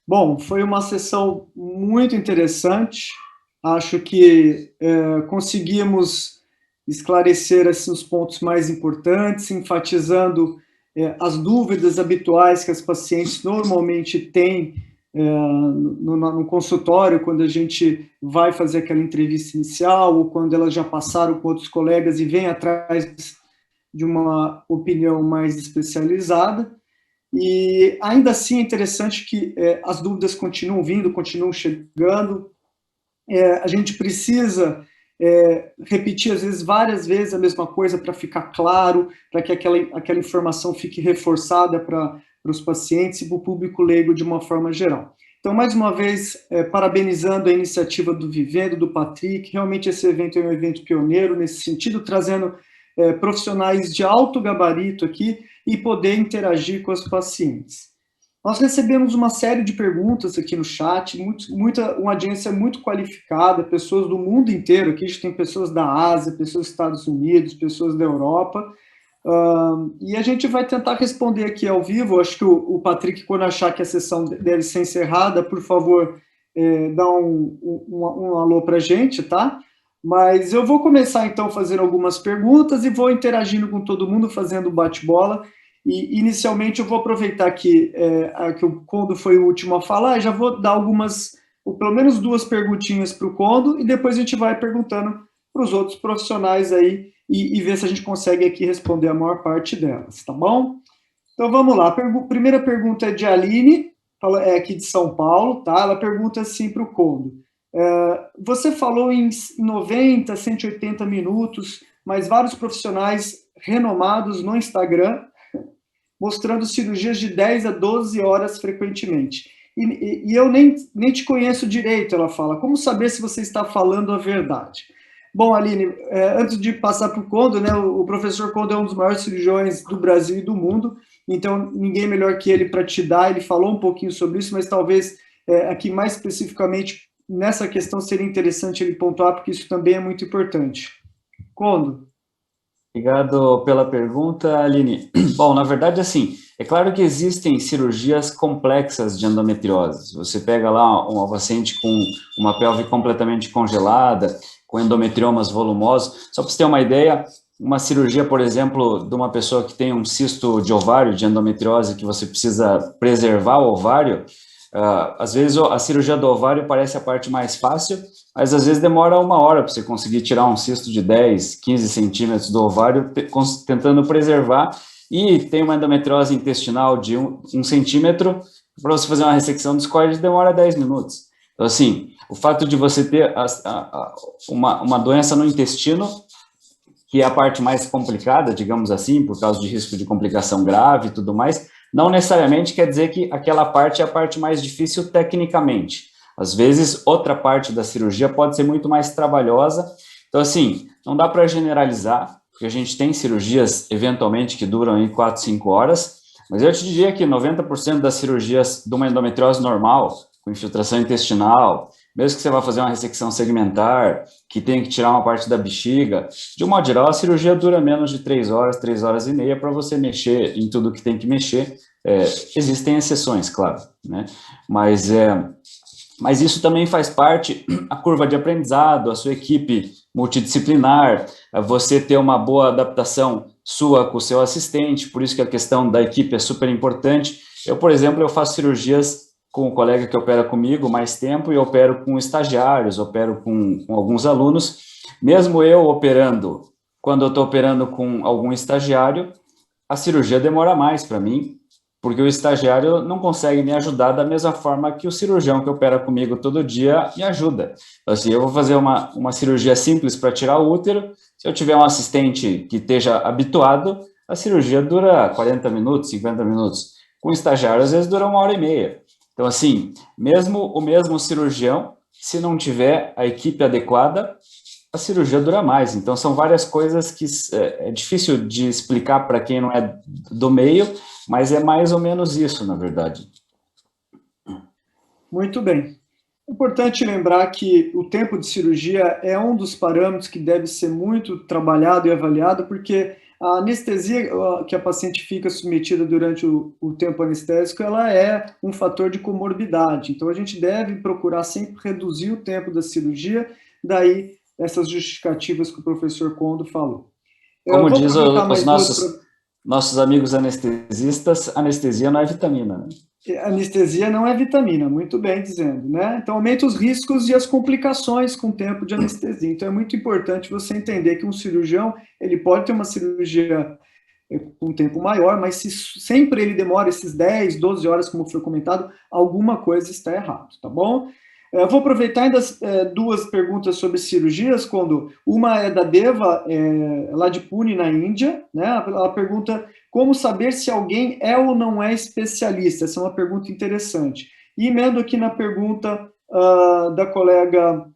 Bom, foi uma sessão muito interessante. Acho que conseguimos esclarecer assim, os pontos mais importantes, enfatizando as dúvidas habituais que as pacientes normalmente têm no consultório, quando a gente vai fazer aquela entrevista inicial, ou quando elas já passaram com outros colegas e vêm atrás de uma opinião mais especializada. E ainda assim é interessante que as dúvidas continuam vindo, continuam chegando. A gente precisa repetir, às vezes, várias vezes a mesma coisa para ficar claro, para que aquela informação fique reforçada para os pacientes e para o público leigo de uma forma geral. Então, mais uma vez, parabenizando a iniciativa do Vivendo, do Patrick. Realmente esse evento é um evento pioneiro nesse sentido, trazendo profissionais de alto gabarito aqui e poder interagir com as pacientes. Nós recebemos uma série de perguntas aqui no chat, uma audiência muito qualificada, pessoas do mundo inteiro, aqui a gente tem pessoas da Ásia, pessoas dos Estados Unidos, pessoas da Europa, e a gente vai tentar responder aqui ao vivo. Acho que o Patrick, quando achar que a sessão deve ser encerrada, por favor, dá um alô para a gente, tá? Mas eu vou começar, então, fazendo algumas perguntas e vou interagindo com todo mundo, fazendo bate-bola. E, inicialmente, eu vou aproveitar que o Condo foi o último a falar, e já vou dar pelo menos duas perguntinhas para o Condo, e depois a gente vai perguntando para os outros profissionais aí, e ver se a gente consegue aqui responder a maior parte delas, tá bom? Então, vamos lá. Primeira pergunta é de Aline, é aqui de São Paulo, tá? Ela pergunta assim para o Condo. Você falou em 90, 180 minutos, mas vários profissionais renomados no Instagram mostrando cirurgias de 10 a 12 horas frequentemente. E eu nem te conheço direito, ela fala. Como saber se você está falando a verdade? Bom, Aline, antes de passar para o Condo, né, o professor Condo é um dos maiores cirurgiões do Brasil e do mundo, então ninguém melhor que ele para te dar. Ele falou um pouquinho sobre isso, mas talvez aqui mais especificamente nessa questão seria interessante ele pontuar, porque isso também é muito importante. Condo. Obrigado pela pergunta, Aline. Bom, na verdade, assim, é claro que existem cirurgias complexas de endometriose. Você pega lá uma paciente com uma pelve completamente congelada, com endometriomas volumosos. Só para você ter uma ideia, uma cirurgia, por exemplo, de uma pessoa que tem um cisto de ovário, de endometriose, que você precisa preservar o ovário, às vezes a cirurgia do ovário parece a parte mais fácil, mas às vezes demora uma hora para você conseguir tirar um cisto de 10, 15 centímetros do ovário, tentando preservar, e tem uma endometriose intestinal de 1 centímetro, para você fazer uma ressecção do discoide demora 10 minutos. Então, assim, o fato de você ter uma doença no intestino, que é a parte mais complicada, digamos assim, por causa de risco de complicação grave e tudo mais, não necessariamente quer dizer que aquela parte é a parte mais difícil tecnicamente. Às vezes, outra parte da cirurgia pode ser muito mais trabalhosa. Então, assim, não dá para generalizar, porque a gente tem cirurgias, eventualmente, que duram em 4, 5 horas, mas eu te diria que 90% das cirurgias de uma endometriose normal, com infiltração intestinal, mesmo que você vá fazer uma ressecção segmentar, que tem que tirar uma parte da bexiga, de um modo geral, a cirurgia dura menos de 3 horas, 3 horas e meia, para você mexer em tudo que tem que mexer. Existem exceções, claro, né? Mas isso também faz parte, a curva de aprendizado, a sua equipe multidisciplinar, você ter uma boa adaptação sua com o seu assistente, por isso que a questão da equipe é super importante. Eu, por exemplo, eu faço cirurgias com o colega que opera comigo mais tempo e opero com estagiários, opero com alguns alunos. Mesmo eu operando, quando eu estou operando com algum estagiário, a cirurgia demora mais para mim, porque o estagiário não consegue me ajudar da mesma forma que o cirurgião que opera comigo todo dia me ajuda. Então, assim, eu vou fazer uma cirurgia simples para tirar o útero, se eu tiver um assistente que esteja habituado, a cirurgia dura 40 minutos, 50 minutos. Com o estagiário, às vezes, dura 1 hora e meia. Então, assim, mesmo o mesmo cirurgião, se não tiver a equipe adequada, a cirurgia dura mais. Então, são várias coisas que é difícil de explicar para quem não é do meio, mas é mais ou menos isso, na verdade. Muito bem. É importante lembrar que o tempo de cirurgia é um dos parâmetros que deve ser muito trabalhado e avaliado, porque A anestesia que a paciente fica submetida durante o tempo anestésico, ela é um fator de comorbidade. Então, a gente deve procurar sempre reduzir o tempo da cirurgia, daí essas justificativas que o professor Kondo falou. Eu Como vou diz aproveitar os mais duas. nossos amigos anestesistas, anestesia não é vitamina, né? Anestesia não é vitamina, muito bem dizendo, né? Então, aumenta os riscos e as complicações com o tempo de anestesia. Então, é muito importante você entender que um cirurgião, ele pode ter uma cirurgia com um tempo maior, mas se sempre ele demora esses 10, 12 horas, como foi comentado, alguma coisa está errado, tá bom? Vou aproveitar ainda duas perguntas sobre cirurgias, quando uma é da Deva, lá de Pune, na Índia, né? Ela pergunta como saber se alguém é ou não é especialista. Essa é uma pergunta interessante. E emendo aqui na pergunta da colega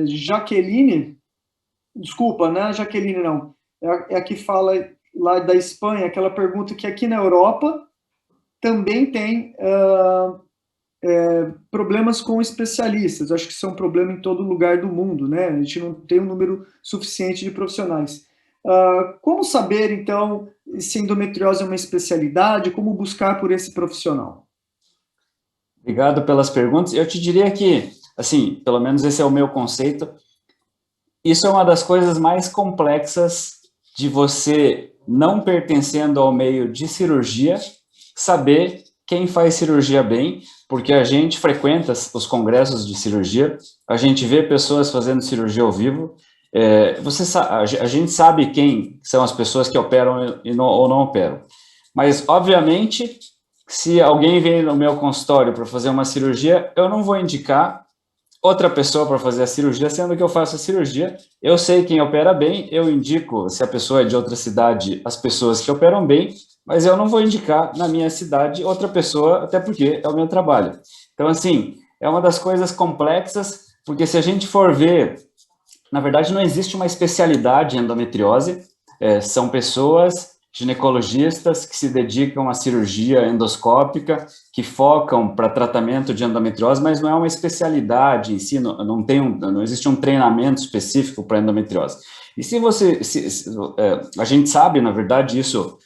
Jaqueline, desculpa, não é Jaqueline, não, é a que fala lá da Espanha, que ela pergunta que aqui na Europa também tem problemas com especialistas. Acho que isso é um problema em todo lugar do mundo, né? A gente não tem um número suficiente de profissionais. Como saber, então, se endometriose é uma especialidade? Como buscar por esse profissional? Obrigado pelas perguntas. Eu te diria que, assim, pelo menos esse é o meu conceito, isso é uma das coisas mais complexas de você, não pertencendo ao meio de cirurgia, saber quem faz cirurgia bem, porque a gente frequenta os congressos de cirurgia, a gente vê pessoas fazendo cirurgia ao vivo, a gente sabe quem são as pessoas que operam ou não operam. Mas, obviamente, se alguém vem no meu consultório para fazer uma cirurgia, eu não vou indicar outra pessoa para fazer a cirurgia, sendo que eu faço a cirurgia, eu sei quem opera bem, eu indico, se a pessoa é de outra cidade, as pessoas que operam bem, mas eu não vou indicar na minha cidade outra pessoa, até porque é o meu trabalho. Então, assim, é uma das coisas complexas, porque se a gente for ver, na verdade, não existe uma especialidade em endometriose, são pessoas ginecologistas que se dedicam à cirurgia endoscópica, que focam para tratamento de endometriose, mas não é uma especialidade em si, não existe um treinamento específico para endometriose. E se você, a gente sabe, na verdade, isso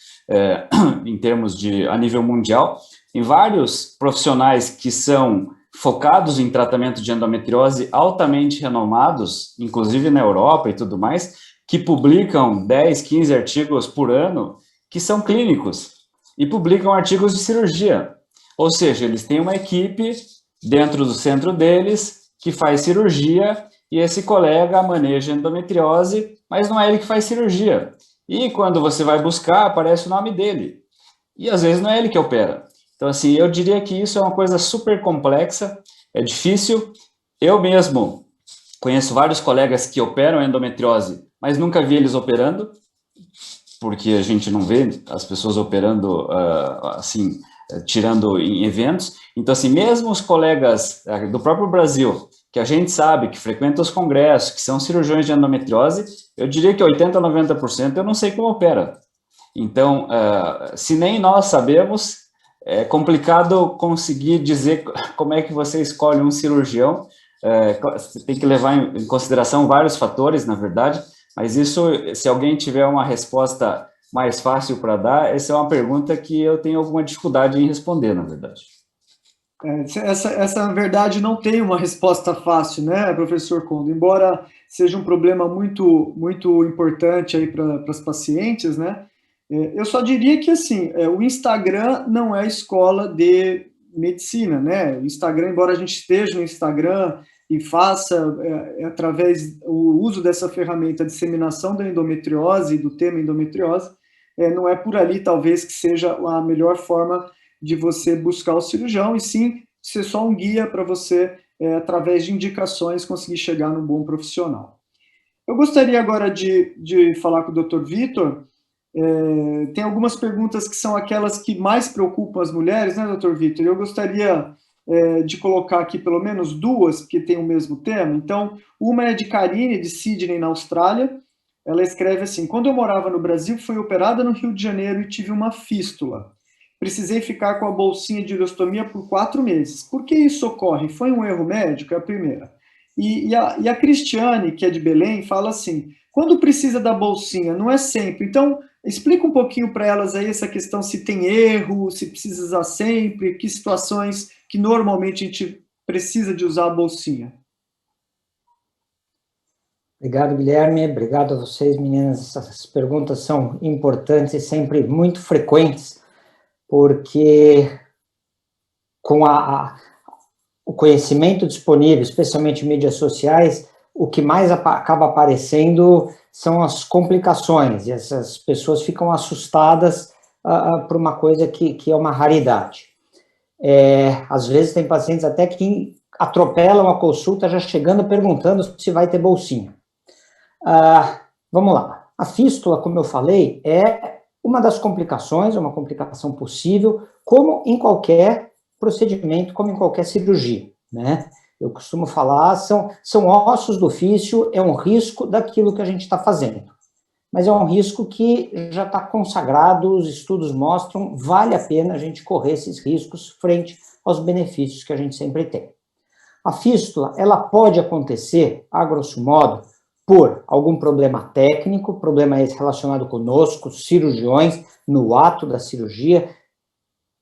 em termos de a nível mundial, em vários profissionais que são focados em tratamento de endometriose, altamente renomados, inclusive na Europa e tudo mais, que publicam 10, 15 artigos por ano, que são clínicos, e publicam artigos de cirurgia. Ou seja, eles têm uma equipe dentro do centro deles que faz cirurgia, e esse colega maneja endometriose, mas não é ele que faz cirurgia. E quando você vai buscar, aparece o nome dele. E às vezes não é ele que opera. Então, assim, eu diria que isso é uma coisa super complexa, é difícil. Eu mesmo conheço vários colegas que operam endometriose, mas nunca vi eles operando, porque a gente não vê as pessoas operando assim, tirando em eventos. Então, assim, mesmo os colegas do próprio Brasil, que a gente sabe que frequentam os congressos, que são cirurgiões de endometriose, eu diria que 80%, 90% eu não sei como opera. Então, se nem nós sabemos, é complicado conseguir dizer como é que você escolhe um cirurgião. Você tem que levar em consideração vários fatores, na verdade, mas isso, se alguém tiver uma resposta mais fácil para dar, essa é uma pergunta que eu tenho alguma dificuldade em responder, na verdade. Essa, na verdade, não tem uma resposta fácil, né, professor Kondo? Embora seja um problema muito, muito importante aí para as pacientes, né? Eu só diria que, assim, o Instagram não é escola de medicina, né? O Instagram, embora a gente esteja no Instagram e faça, através do uso dessa ferramenta, a disseminação da endometriose e do tema endometriose, não é por ali, talvez, que seja a melhor forma de você buscar o cirurgião, e sim ser só um guia para você, através de indicações, conseguir chegar num bom profissional. Eu gostaria agora de falar com o Dr. Vitor. Tem algumas perguntas que são aquelas que mais preocupam as mulheres, né, Dr. Vitor? Eu gostaria de colocar aqui pelo menos duas, porque tem o mesmo tema. Então, uma é de Karine, de Sydney, na Austrália. Ela escreve assim: quando eu morava no Brasil, fui operada no Rio de Janeiro e tive uma fístula. Precisei ficar com a bolsinha de ileostomia por 4 meses. Por que isso ocorre? Foi um erro médico? É a primeira. E a Cristiane, que é de Belém, fala assim: Quando precisa da bolsinha, não é sempre. Então, explica um pouquinho para elas aí essa questão, se tem erro, se precisa usar sempre, que situações que normalmente a gente precisa de usar a bolsinha. Obrigado, Guilherme. Obrigado a vocês, meninas. Essas perguntas são importantes e sempre muito frequentes, porque com o conhecimento disponível, especialmente em mídias sociais, o que mais acaba aparecendo são as complicações, e essas pessoas ficam assustadas por uma coisa que é uma raridade. Às vezes tem pacientes até que atropelam a consulta já chegando perguntando se vai ter bolsinha. Vamos lá. A fístula, como eu falei, é uma das complicações, é uma complicação possível, como em qualquer procedimento, como em qualquer cirurgia, né? Eu costumo falar, são ossos do ofício, é um risco daquilo que a gente está fazendo. Mas é um risco que já está consagrado, os estudos mostram, vale a pena a gente correr esses riscos frente aos benefícios que a gente sempre tem. A fístula, ela pode acontecer, a grosso modo, por algum problema técnico, problema esse relacionado conosco, cirurgiões, no ato da cirurgia,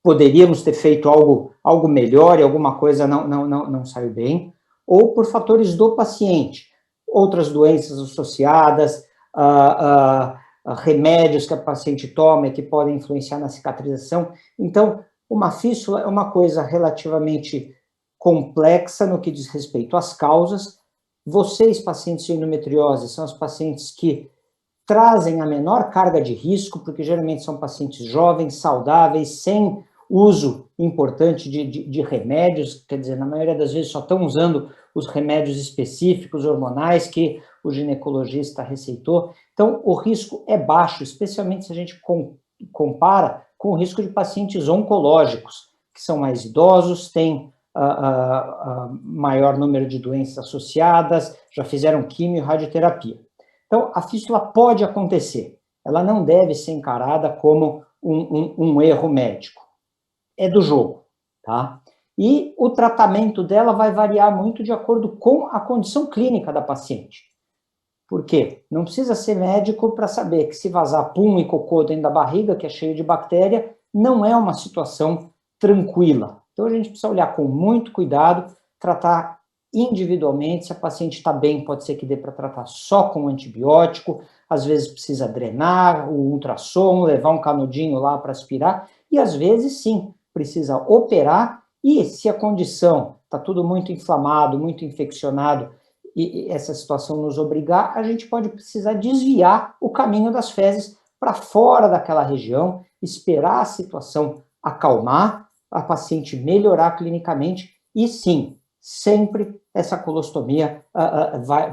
poderíamos ter feito algo melhor e alguma coisa não saiu bem, ou por fatores do paciente, outras doenças associadas, remédios que a paciente toma e que podem influenciar na cicatrização. Então, uma fístula é uma coisa relativamente complexa no que diz respeito às causas. Vocês, pacientes de endometriose, são os pacientes que trazem a menor carga de risco, porque geralmente são pacientes jovens, saudáveis, sem uso importante de remédios, quer dizer, na maioria das vezes só estão usando os remédios específicos, hormonais, que o ginecologista receitou. Então, o risco é baixo, especialmente se a gente compara com o risco de pacientes oncológicos, que são mais idosos, têm maior número de doenças associadas, já fizeram quimio e radioterapia. Então, a fístula pode acontecer, ela não deve ser encarada como um erro médico. É do jogo, tá? E o tratamento dela vai variar muito de acordo com a condição clínica da paciente. Por quê? Não precisa ser médico para saber que se vazar pum e cocô dentro da barriga, que é cheio de bactéria, não é uma situação tranquila. Então, a gente precisa olhar com muito cuidado, tratar individualmente. Se a paciente está bem, pode ser que dê para tratar só com antibiótico, às vezes precisa drenar, o ultrassom, levar um canudinho lá para aspirar, e às vezes, sim, precisa operar, e se a condição está tudo muito inflamado, muito infeccionado, e essa situação nos obrigar, a gente pode precisar desviar o caminho das fezes para fora daquela região, esperar a situação acalmar, a paciente melhorar clinicamente, e sim, sempre essa colostomia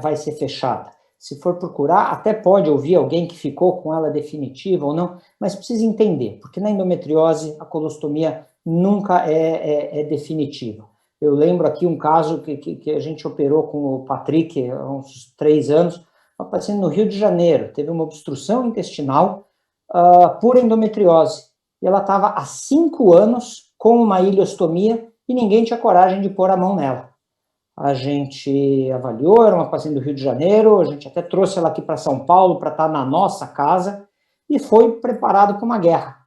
vai ser fechada. Se for procurar, até pode ouvir alguém que ficou com ela definitiva ou não, mas precisa entender, porque na endometriose a colostomia nunca é definitiva. Eu lembro aqui um caso que a gente operou com o Patrick há uns 3 anos, uma paciente no Rio de Janeiro, teve uma obstrução intestinal por endometriose, e ela estava há 5 anos com uma ileostomia e ninguém tinha coragem de pôr a mão nela. A gente avaliou, era uma paciente do Rio de Janeiro, a gente até trouxe ela aqui para São Paulo para estar na nossa casa, e foi preparado para uma guerra.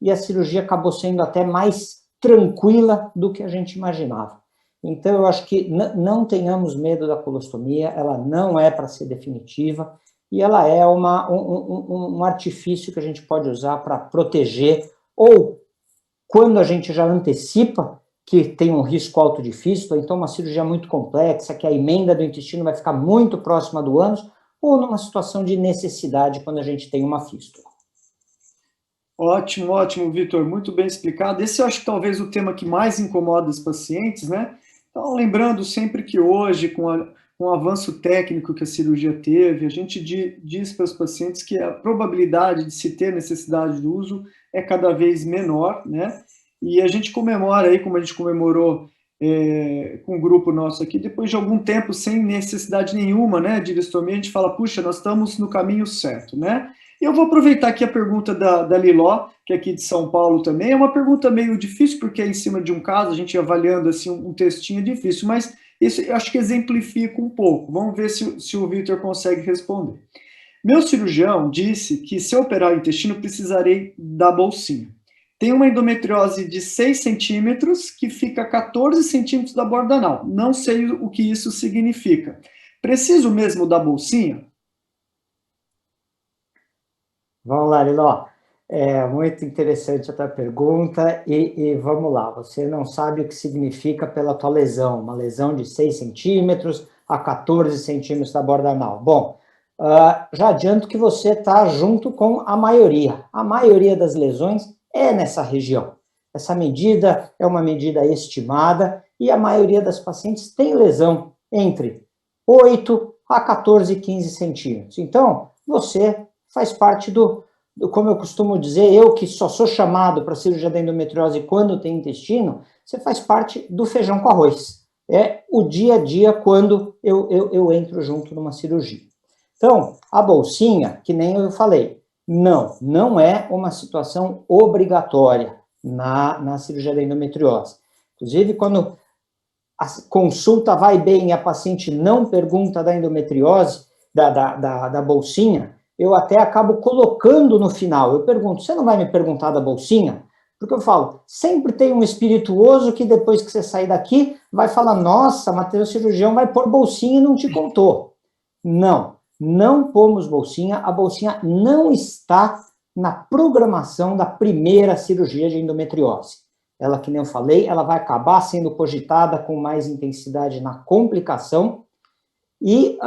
E a cirurgia acabou sendo até mais tranquila do que a gente imaginava. Então, eu acho que não tenhamos medo da colostomia, ela não é para ser definitiva, e ela é um artifício que a gente pode usar para proteger, ou quando a gente já antecipa que tem um risco alto de fístula, então uma cirurgia muito complexa, que a emenda do intestino vai ficar muito próxima do ânus, ou numa situação de necessidade, quando a gente tem uma fístula. Ótimo, ótimo, Vitor, muito bem explicado. Esse eu acho que talvez o tema que mais incomoda os pacientes, né? Então, lembrando sempre que hoje, com o avanço técnico que a cirurgia teve, a gente diz para os pacientes que a probabilidade de se ter necessidade do uso é cada vez menor, né? E a gente comemora aí, como a gente comemorou com o grupo nosso aqui, depois de algum tempo sem necessidade nenhuma, né, de ileostomia, a gente fala, puxa, nós estamos no caminho certo, né? Eu vou aproveitar aqui a pergunta da Liló, que é aqui de São Paulo também. É uma pergunta meio difícil, porque é em cima de um caso, a gente avaliando assim, um textinho é difícil, mas isso eu acho que exemplifica um pouco. Vamos ver se o Vitor consegue responder. Meu cirurgião disse que se eu operar o intestino, precisarei da bolsinha. Tem uma endometriose de 6 centímetros que fica a 14 centímetros da borda anal. Não sei o que isso significa. Preciso mesmo da bolsinha? Vamos lá, Liló. É muito interessante a tua pergunta e vamos lá. Você não sabe o que significa pela tua lesão, uma lesão de 6 centímetros a 14 centímetros da borda anal. Bom, já adianto que você está junto com a maioria. A maioria das lesões é nessa região. Essa medida é uma medida estimada e a maioria das pacientes tem lesão entre 8 a 14, 15 centímetros. Então, você faz parte como eu costumo dizer, eu que só sou chamado para cirurgia da endometriose quando tem intestino, você faz parte do feijão com arroz. É o dia a dia quando eu entro junto numa cirurgia. Então, a bolsinha, que nem eu falei, não é uma situação obrigatória na cirurgia da endometriose. Inclusive, quando a consulta vai bem e a paciente não pergunta da endometriose, da bolsinha, eu até acabo colocando no final. Eu pergunto, você não vai me perguntar da bolsinha? Porque eu falo, sempre tem um espirituoso que depois que você sair daqui, vai falar, nossa, Matheus, cirurgião vai pôr bolsinha e não te contou. Não pomos bolsinha, a bolsinha não está na programação da primeira cirurgia de endometriose. Ela, que nem eu falei, ela vai acabar sendo cogitada com mais intensidade na complicação. E,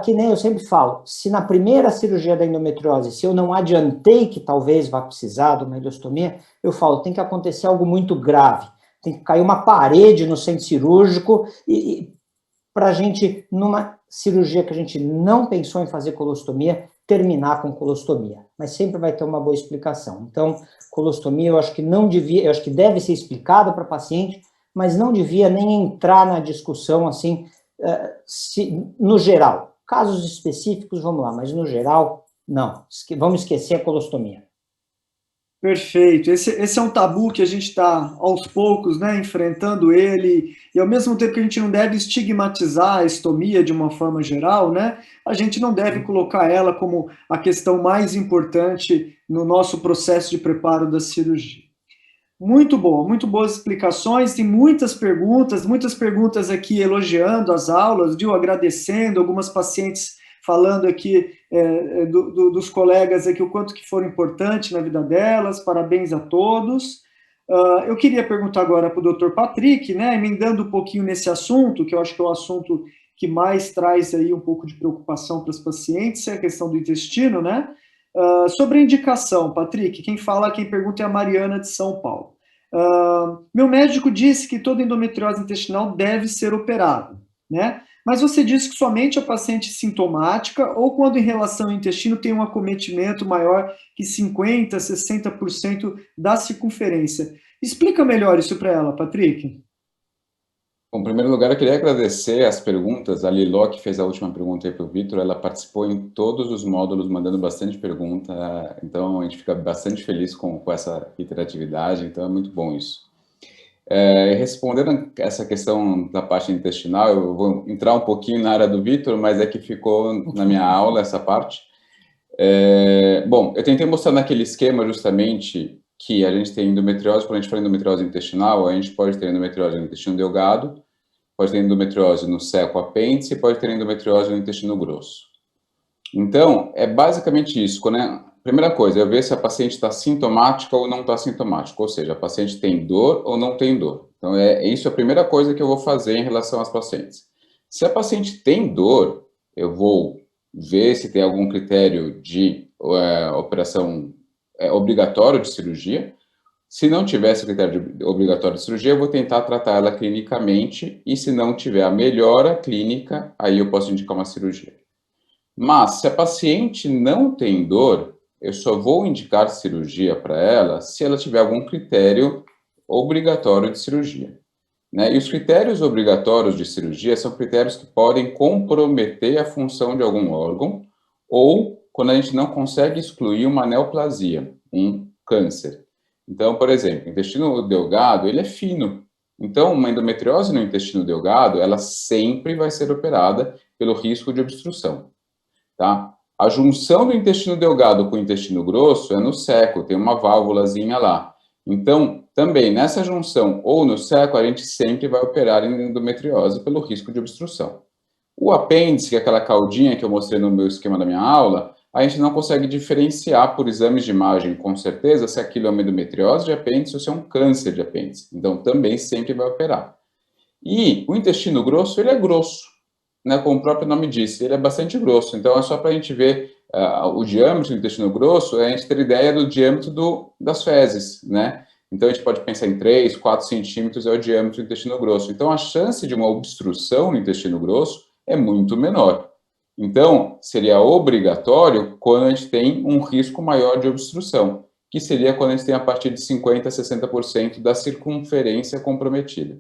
que nem eu sempre falo, se na primeira cirurgia da endometriose, se eu não adiantei que talvez vá precisar de uma ileostomia, eu falo, tem que acontecer algo muito grave, tem que cair uma parede no centro cirúrgico para a gente, numa cirurgia que a gente não pensou em fazer colostomia, terminar com colostomia. Mas sempre vai ter uma boa explicação. Então, colostomia eu acho que não devia, eu acho que deve ser explicado para a paciente, mas não devia nem entrar na discussão assim, no geral. Casos específicos, vamos lá, mas no geral, não. Vamos esquecer a colostomia. Perfeito. Esse é um tabu que a gente está, aos poucos, né, enfrentando ele, e ao mesmo tempo que a gente não deve estigmatizar a estomia de uma forma geral, né, a gente não deve colocar ela como a questão mais importante no nosso processo de preparo da cirurgia. Muito bom, muito boas explicações, tem muitas perguntas aqui elogiando as aulas, viu, agradecendo, algumas pacientes falando aqui dos colegas aqui o quanto que foram importantes na vida delas, parabéns a todos. Eu queria perguntar agora para o Dr. Patrick, né, emendando um pouquinho nesse assunto, que eu acho que é o assunto que mais traz aí um pouco de preocupação para os pacientes, é a questão do intestino, né? Sobre a indicação, Patrick, quem pergunta é a Mariana de São Paulo. Meu médico disse que toda endometriose intestinal deve ser operada, né? Mas você disse que somente a paciente sintomática ou quando em relação ao intestino tem um acometimento maior que 50%, 60% da circunferência. Explica melhor isso para ela, Patrick. Bom, em primeiro lugar, eu queria agradecer as perguntas. A Liló, que fez a última pergunta aí para o Vitor, ela participou em todos os módulos, mandando bastante pergunta. Então, a gente fica bastante feliz com essa interatividade. Então, é muito bom isso. Respondendo essa questão da parte intestinal, eu vou entrar um pouquinho na área do Vitor, mas é que ficou na minha aula essa parte. Bom, eu tentei mostrar naquele esquema justamente que a gente tem endometriose, quando a gente fala endometriose intestinal, a gente pode ter endometriose no intestino delgado, pode ter endometriose no seco apêndice e pode ter endometriose no intestino grosso. Então, é basicamente isso. Primeira coisa, é ver se a paciente está sintomática ou não está sintomática, ou seja, a paciente tem dor ou não tem dor. Então, isso é a primeira coisa que eu vou fazer em relação às pacientes. Se a paciente tem dor, eu vou ver se tem algum critério de operação obrigatório de cirurgia. Se não tiver esse critério obrigatório de cirurgia, eu vou tentar tratar ela clinicamente e se não tiver a melhora clínica, aí eu posso indicar uma cirurgia. Mas se a paciente não tem dor, eu só vou indicar cirurgia para ela se ela tiver algum critério obrigatório de cirurgia, né? E os critérios obrigatórios de cirurgia são critérios que podem comprometer a função de algum órgão ou quando a gente não consegue excluir uma neoplasia, um câncer. Então, por exemplo, o intestino delgado, ele é fino. Então, uma endometriose no intestino delgado, ela sempre vai ser operada pelo risco de obstrução, tá? A junção do intestino delgado com o intestino grosso é no seco, tem uma válvulazinha lá. Então, também nessa junção ou no seco, a gente sempre vai operar em endometriose pelo risco de obstrução. O apêndice, que é aquela caudinha que eu mostrei no meu esquema da minha aula, a gente não consegue diferenciar por exames de imagem com certeza se aquilo é uma endometriose de apêndice ou se é um câncer de apêndice. Então, também sempre vai operar. E o intestino grosso, ele é grosso, né? Como o próprio nome diz, ele é bastante grosso. Então, é só para a gente ver o diâmetro do intestino grosso, a gente ter ideia do diâmetro das fezes, né? Então, a gente pode pensar em 3, 4 centímetros é o diâmetro do intestino grosso. Então, a chance de uma obstrução no intestino grosso é muito menor. Então, seria obrigatório quando a gente tem um risco maior de obstrução, que seria quando a gente tem a partir de 50% a 60% da circunferência comprometida.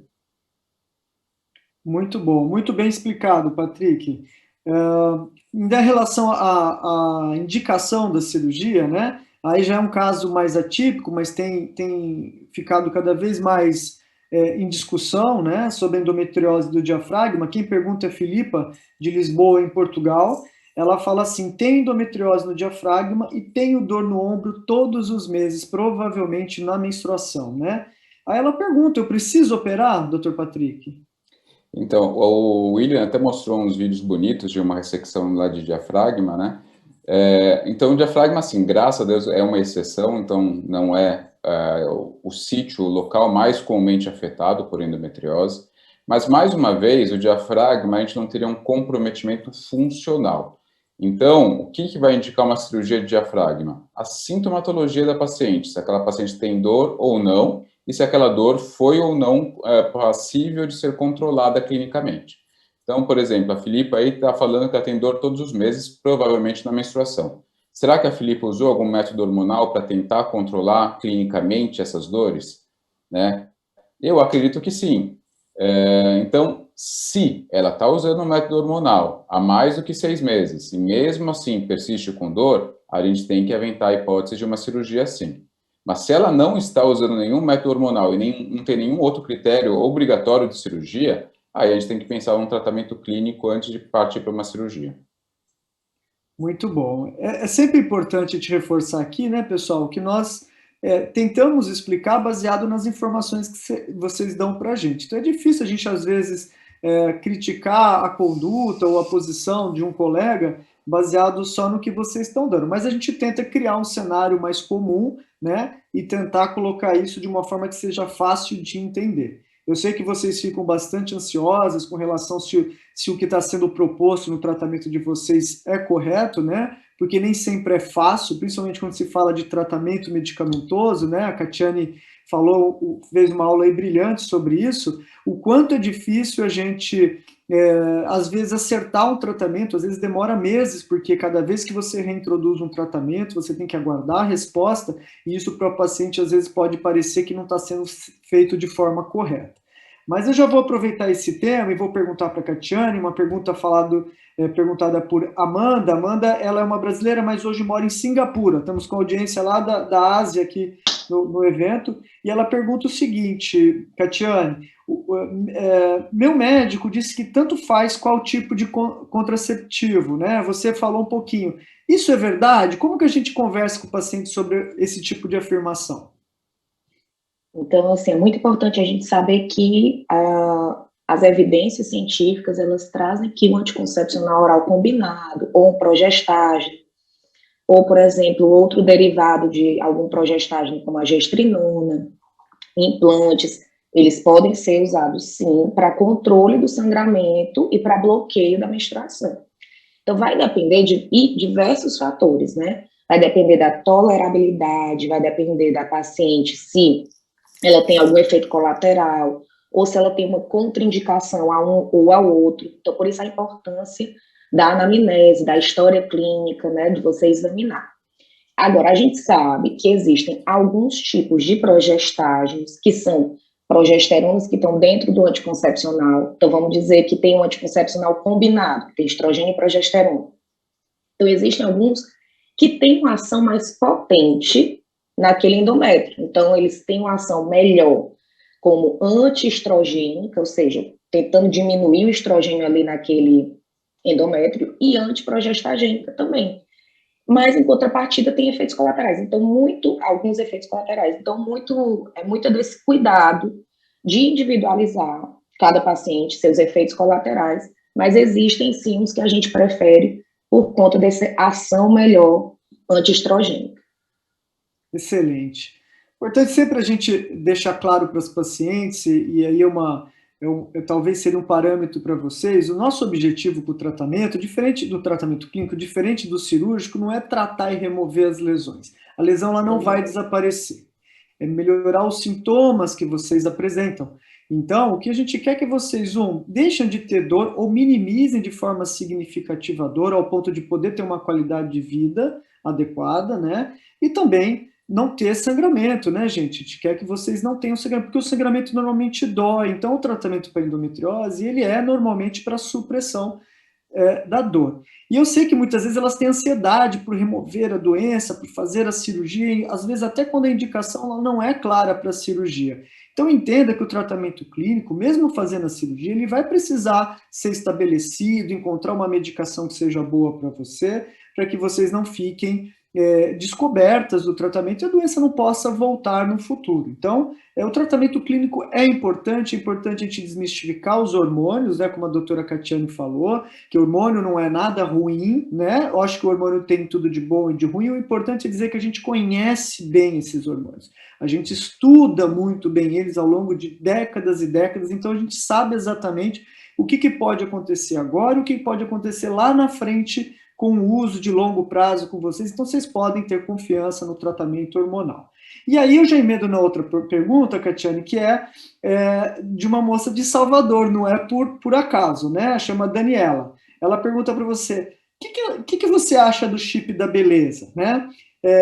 Muito bom, muito bem explicado, Patrick. Em relação à indicação da cirurgia, né? Aí já é um caso mais atípico, mas tem ficado cada vez mais em discussão, né, sobre a endometriose do diafragma. Quem pergunta é Filipa, de Lisboa, em Portugal. Ela fala assim: tenho endometriose no diafragma e tenho dor no ombro todos os meses, provavelmente na menstruação, né? Aí ela pergunta: eu preciso operar, Dr. Patrick? Então, o William até mostrou uns vídeos bonitos de uma ressecção lá de diafragma, né? Então, o diafragma, assim, graças a Deus, é uma exceção, então não é o sítio, o local mais comumente afetado por endometriose, mas, mais uma vez, o diafragma, a gente não teria um comprometimento funcional. Então, o que vai indicar uma cirurgia de diafragma? A sintomatologia da paciente, se aquela paciente tem dor ou não, e se aquela dor foi ou não passível de ser controlada clinicamente. Então, por exemplo, a Filipa aí está falando que ela tem dor todos os meses, provavelmente na menstruação. Será que a Filipa usou algum método hormonal para tentar controlar clinicamente essas dores? Né? Eu acredito que sim. Então, se ela está usando um método hormonal há mais do que 6 meses, e mesmo assim persiste com dor, a gente tem que aventar a hipótese de uma cirurgia sim. Mas se ela não está usando nenhum método hormonal e não tem nenhum outro critério obrigatório de cirurgia, aí a gente tem que pensar num tratamento clínico antes de partir para uma cirurgia. Muito bom. É sempre importante te reforçar aqui, né, pessoal, que nós tentamos explicar baseado nas informações que vocês dão para a gente. Então é difícil a gente, às vezes, criticar a conduta ou a posição de um colega baseado só no que vocês estão dando, mas a gente tenta criar um cenário mais comum, né, e tentar colocar isso de uma forma que seja fácil de entender. Eu sei que vocês ficam bastante ansiosas com relação se o que está sendo proposto no tratamento de vocês é correto, né? Porque nem sempre é fácil, principalmente quando se fala de tratamento medicamentoso, né? A Catiane fez uma aula aí brilhante sobre isso, o quanto é difícil a gente, às vezes, acertar um tratamento, às vezes demora meses, porque cada vez que você reintroduz um tratamento, você tem que aguardar a resposta, e isso para o paciente, às vezes, pode parecer que não está sendo feito de forma correta. Mas eu já vou aproveitar esse tema e vou perguntar para a Catiane, uma pergunta perguntada por Amanda. Amanda, ela é uma brasileira, mas hoje mora em Singapura. Estamos com audiência lá da Ásia aqui no evento. E ela pergunta o seguinte, Catiane, meu médico disse que tanto faz qual tipo de contraceptivo, né? Você falou um pouquinho. Isso é verdade? Como que a gente conversa com o paciente sobre esse tipo de afirmação? Então, assim, é muito importante a gente saber que as evidências científicas, elas trazem que o anticoncepcional oral combinado, ou um progestágeno, ou, por exemplo, outro derivado de algum progestágeno, como a gestrinona, implantes, eles podem ser usados, sim, para controle do sangramento e para bloqueio da menstruação. Então, vai depender de diversos fatores, né? Vai depender da tolerabilidade, vai depender da paciente, se ela tem algum efeito colateral, ou se ela tem uma contraindicação a um ou ao outro. Então, por isso a importância da anamnese, da história clínica, né, de você examinar. Agora, a gente sabe que existem alguns tipos de progestágenos, que são progesteronas que estão dentro do anticoncepcional. Então, vamos dizer que tem um anticoncepcional combinado, que tem estrogênio e progesterona. Então, existem alguns que têm uma ação mais potente naquele endométrio. Então, eles têm uma ação melhor como antiestrogênica, ou seja, tentando diminuir o estrogênio ali naquele endométrio, e antiprogestagênica também, mas em contrapartida tem efeitos colaterais. Então, alguns efeitos colaterais. Então, é muito desse cuidado de individualizar cada paciente, seus efeitos colaterais, mas existem sim os que a gente prefere por conta dessa ação melhor antiestrogênica. Excelente. Importante sempre a gente deixar claro para os pacientes, e aí talvez seria um parâmetro para vocês, o nosso objetivo com o tratamento, diferente do tratamento clínico, diferente do cirúrgico, não é tratar e remover as lesões. A lesão ela não vai desaparecer. É melhorar os sintomas que vocês apresentam. Então, o que a gente quer é que vocês, deixem de ter dor ou minimizem de forma significativa a dor, ao ponto de poder ter uma qualidade de vida adequada, né? E também não ter sangramento, né, gente? A gente quer que vocês não tenham sangramento, porque o sangramento normalmente dói. Então, o tratamento para endometriose, ele é normalmente para supressão da dor. E eu sei que muitas vezes elas têm ansiedade por remover a doença, por fazer a cirurgia, e às vezes até quando a indicação ela não é clara para a cirurgia. Então, entenda que o tratamento clínico, mesmo fazendo a cirurgia, ele vai precisar ser estabelecido, encontrar uma medicação que seja boa para você, para que vocês não fiquem descobertas do tratamento e a doença não possa voltar no futuro. Então, o tratamento clínico é importante a gente desmistificar os hormônios, né, como a doutora Catiane falou, que o hormônio não é nada ruim, né, eu acho que o hormônio tem tudo de bom e de ruim, o importante é dizer que a gente conhece bem esses hormônios, a gente estuda muito bem eles ao longo de décadas e décadas, então a gente sabe exatamente o que pode acontecer agora, o que pode acontecer lá na frente, com o uso de longo prazo com vocês, então vocês podem ter confiança no tratamento hormonal. E aí eu já emendo na outra pergunta, Catiane, que é de uma moça de Salvador, não é por acaso, né? Chama Daniela. Ela pergunta para você, o que você acha do chip da beleza, né?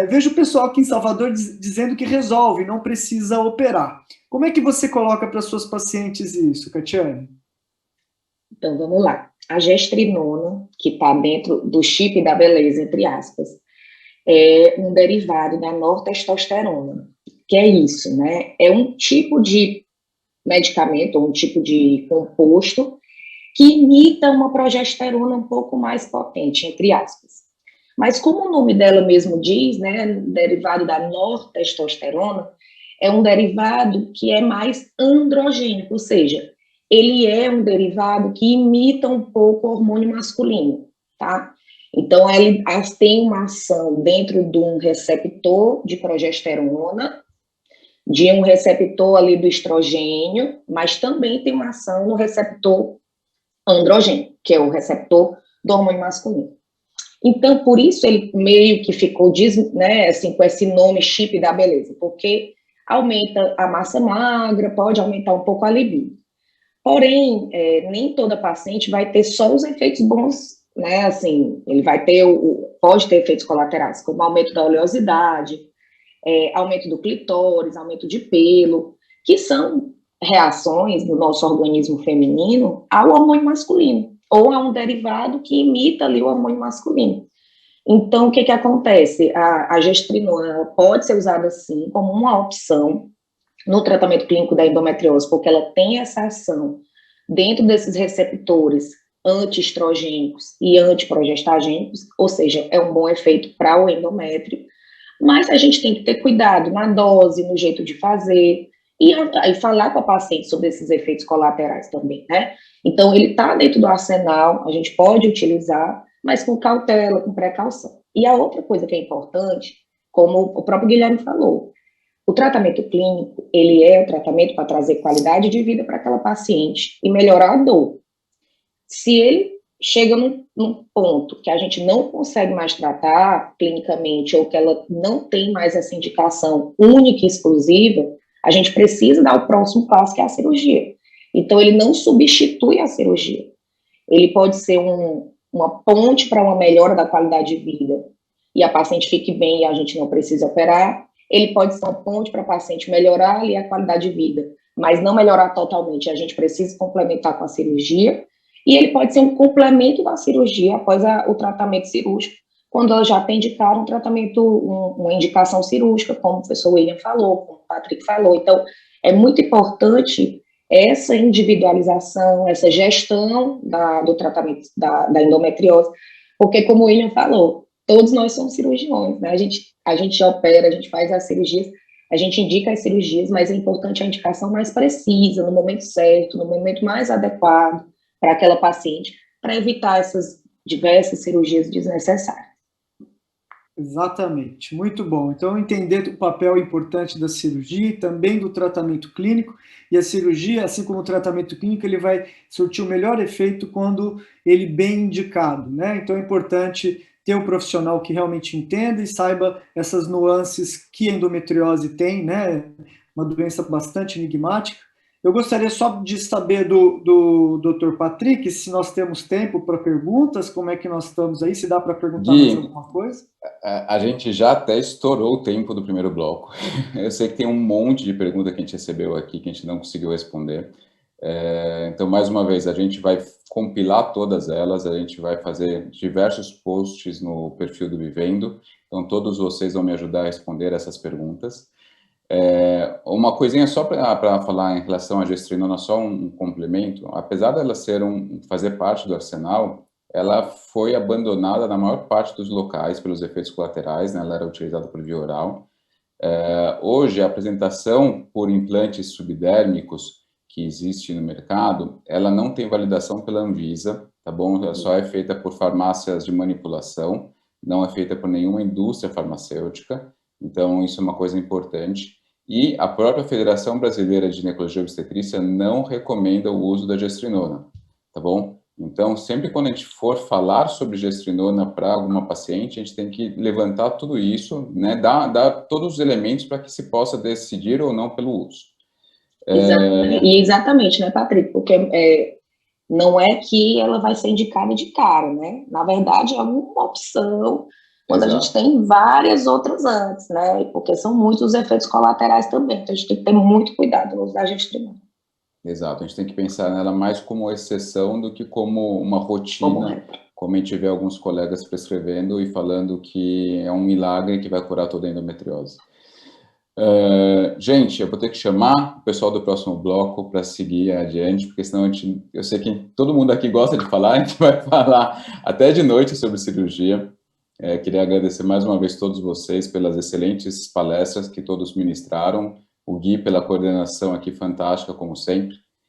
Vejo o pessoal aqui em Salvador dizendo que resolve, não precisa operar. Como é que você coloca para suas pacientes isso, Catiane? Então, vamos lá. A gestrinona, que está dentro do chip da beleza, entre aspas, é um derivado da nortestosterona. Que é isso, né? É um tipo de medicamento, um tipo de composto que imita uma progesterona um pouco mais potente, entre aspas. Mas como o nome dela mesmo diz, né, derivado da nortestosterona, é um derivado que é mais androgênico, ou seja, ele é um derivado que imita um pouco o hormônio masculino, tá? Então, elas têm uma ação dentro de um receptor de progesterona, de um receptor ali do estrogênio, mas também tem uma ação no receptor androgênio, que é o receptor do hormônio masculino. Então, por isso ele meio que ficou, né, assim, com esse nome chip da beleza, porque aumenta a massa magra, pode aumentar um pouco a libido. Porém, nem toda paciente vai ter só os efeitos bons, né, assim, ele vai ter, pode ter efeitos colaterais, como aumento da oleosidade, aumento do clitóris, aumento de pelo, que são reações do nosso organismo feminino ao hormônio masculino, ou a um derivado que imita ali o hormônio masculino. Então, o que acontece? A gestrinona pode ser usada, sim, como uma opção no tratamento clínico da endometriose, porque ela tem essa ação dentro desses receptores antiestrogênicos e antiprogestagênicos, ou seja, é um bom efeito para o endométrio, mas a gente tem que ter cuidado na dose, no jeito de fazer, e falar com a paciente sobre esses efeitos colaterais também, né? Então, ele está dentro do arsenal, a gente pode utilizar, mas com cautela, com precaução. E a outra coisa que é importante, como o próprio Guilherme falou, o tratamento clínico, ele é o tratamento para trazer qualidade de vida para aquela paciente e melhorar a dor. Se ele chega num ponto que a gente não consegue mais tratar clinicamente ou que ela não tem mais essa indicação única e exclusiva, a gente precisa dar o próximo passo, que é a cirurgia. Então, ele não substitui a cirurgia. Ele pode ser uma ponte para uma melhora da qualidade de vida e a paciente fique bem e a gente não precisa operar. Ele pode ser uma ponte para a paciente melhorar ali a qualidade de vida, mas não melhorar totalmente. A gente precisa complementar com a cirurgia. E ele pode ser um complemento da cirurgia após o tratamento cirúrgico, quando ela já tem indicado um tratamento, uma indicação cirúrgica, como o professor William falou, como o Patrick falou. Então, é muito importante essa individualização, essa gestão do tratamento da endometriose, porque, como o William falou, todos nós somos cirurgiões, né? A gente opera, a gente faz as cirurgias, a gente indica as cirurgias, mas é importante a indicação mais precisa, no momento certo, no momento mais adequado para aquela paciente, para evitar essas diversas cirurgias desnecessárias. Exatamente, muito bom. Então, entender o papel importante da cirurgia e também do tratamento clínico, e a cirurgia, assim como o tratamento clínico, ele vai surtir o melhor efeito quando ele bem indicado, né? Então, é importante ter um profissional que realmente entenda e saiba essas nuances que a endometriose tem, né? Uma doença bastante enigmática. Eu gostaria só de saber do Dr. Patrick, se nós temos tempo para perguntas, como é que nós estamos aí, se dá para perguntar mais alguma coisa. A gente já até estourou o tempo do primeiro bloco. Eu sei que tem um monte de perguntas que a gente recebeu aqui que a gente não conseguiu responder. Então, mais uma vez, a gente vai compilar todas elas, a gente vai fazer diversos posts no perfil do Vivendo, então todos vocês vão me ajudar a responder essas perguntas. Uma coisinha só para falar em relação à gestrinona, só um complemento. Apesar dela fazer parte do arsenal, ela foi abandonada na maior parte dos locais pelos efeitos colaterais, né? Ela era utilizada por via oral. Hoje, a apresentação por implantes subdérmicos que existe no mercado, ela não tem validação pela Anvisa, tá bom? Ela só é feita por farmácias de manipulação, não é feita por nenhuma indústria farmacêutica. Então, isso é uma coisa importante. E a própria Federação Brasileira de Ginecologia e Obstetrícia não recomenda o uso da gestrinona, tá bom? Então, sempre quando a gente for falar sobre gestrinona para alguma paciente, a gente tem que levantar tudo isso, né? Dar todos os elementos para que se possa decidir ou não pelo uso. Exatamente, né, Patrick? Porque não é que ela vai ser indicada de cara, né? Na verdade, é uma opção quando a gente tem várias outras antes, né? Porque são muitos os efeitos colaterais também. Então, a gente tem que ter muito cuidado no uso da gestrinona. Exato, a gente tem que pensar nela mais como exceção do que como uma rotina, como a gente vê alguns colegas prescrevendo e falando que é um milagre que vai curar toda a endometriose. Gente, eu vou ter que chamar o pessoal do próximo bloco para seguir adiante, porque senão eu sei que todo mundo aqui gosta de falar, a gente vai falar até de noite sobre cirurgia. Queria agradecer mais uma vez todos vocês pelas excelentes palestras que todos ministraram, o Gui pela coordenação aqui fantástica, como sempre.